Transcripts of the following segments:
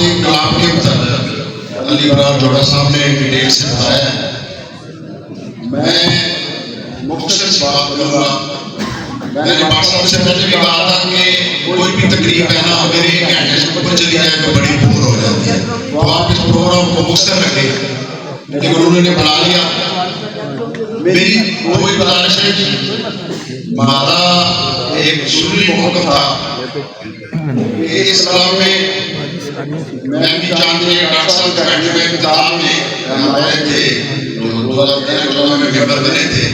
ने कलाम के मतलब अली इमरान जोड़ा साहब ने डिटेल से बताया है। मैं मुख्तसर सी बात करूँगा। मैंने डॉक्टर साहब से पहले भी कहा था कि कोई भी तकरीब है ना अगर 1 घंटे से ऊपर चली जाए तो बड़ी बोर हो जाती है, तो आप इस प्रोग्राम को मुख्तसर रखें। लेकिन उन्होंने बना लिया। मेरी कोई गुजारिश है कि हमारा एक सुन्नी मौक़िफ़ था कि इस कलाम में मैं भी जानते हैं डॉक्टर साहब का बैठे हुए इंतजाम में हमारे थे जो 2013 में मेंबर बने थे,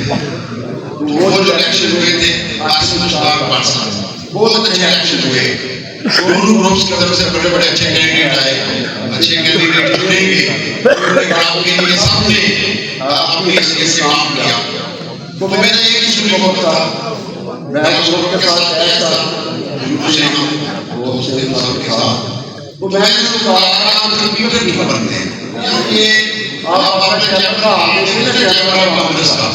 तो वो जो इलेक्शन हुए थे आसिफ मुश्ताक पाकिस्तान बहुत अच्छे इलेक्शन हुए। दोनों ग्रुप्स की तरफ से बड़े बड़े अच्छे कैंडिडेट आए, अच्छे कैंडिडेट चुने गए। उन्होंने आपके लिए सबने अपनी हैसियत से काम किया। तो मेरा एक ही सुन्नी मौक़िफ़ था, मैं उस लोगों के साथ ऐसा शुरू से हम दोस्त थे सबके साथ। तो मैं उसको कहा आप कंप्यूटर नहीं बनते हैं, ये आप अपने कैमरा आगे से कैमरा कांग्रेस का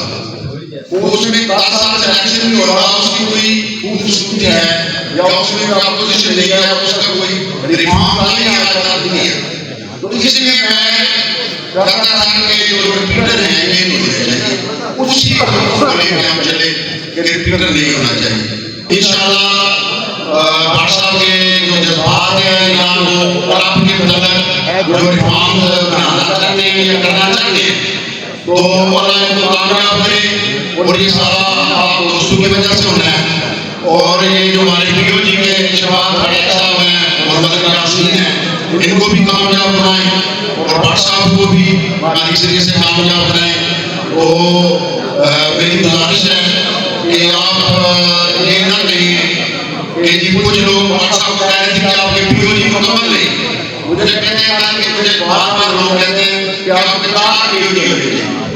उसमें 10 साल से इलेक्शन नहीं हो रहा, उसकी कोई खूबसूरती है या उसमें अपोजिशन नहीं है, उसका कोई रिफॉर्म नहीं है। तो इसलिए मैं कहता था कि जो रिपीटर है ये नहीं होना चाहिए, उसी को लेकर हम चले कि रिपीटर नहीं होना चाहिए। इंशाअल्लाह डॉक्टर साहब के जो जज्बात हैं या जो आपके मतलब जो रिफॉर्म बनाना चाहते हैं या करना चाहते हैं, तो अल्लाह इनको कामयाब करे। और ये सारा आप दोस्तों की वजह से होना है। और ये जो हमारे पीओ जी के शबाब खड़क साहब हैं और मदर यासीन हैं, इनको भी कामयाब बनाएं और डॉक्टर साहब को भी हमारी जरिए से कामयाब बनाएं। तो मेरी गुजारिश है कि आप ये ना कहिए कि जी कुछ लोग डॉक्टर साहब कह रहे थे कि आपके पीओ जी मुकम्मल नहीं, मुझे कहते हैं कि मुझे बार लोग कहते हैं कि आपके 4 पीओ जी हो गए।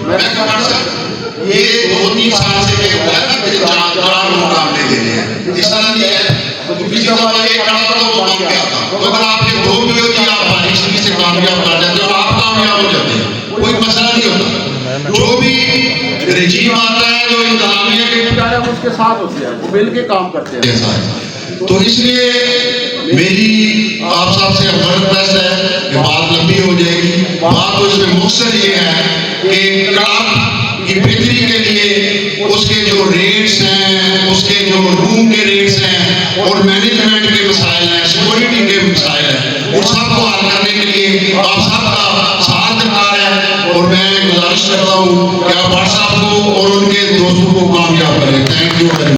मैं डॉक्टर साहब ये 2-3 साल से ये हुआ है ना कि 4 मुकाबले देने हैं, इस तरह नहीं है। तो पिछली दफा ये खड़ा था वो बन गया था, तो अगर आपके 2 पीओ जी आप बारिश से कामयाब कर जाते हो आप कामयाब हो जाते हैं, कोई मसला नहीं होता। जो भी रजीम आता है जो इंतजामिया के है उसके साथ होते हैं, वो मिल के काम करते हैं। तो इसलिए मेरी आप साहब से रिक्वेस्ट है कि बात लंबी हो जाएगी। बात तो इसमें मुख्तसर ये है कि क्लाब की बेहतरी के लिए उसके जो रेट्स हैं, उसके जो रूम के रेट्स हैं और मैनेजमेंट के मसाइल हैं, सिक्योरिटी के मसाइल हैं, उन सबको हल करने के लिए आप सबका साथ दरकार है। और मैं गुजारिश करता हूँ कि आप डॉक्टर साहब को और उनके दोस्तों को कामयाब करें। Thank you.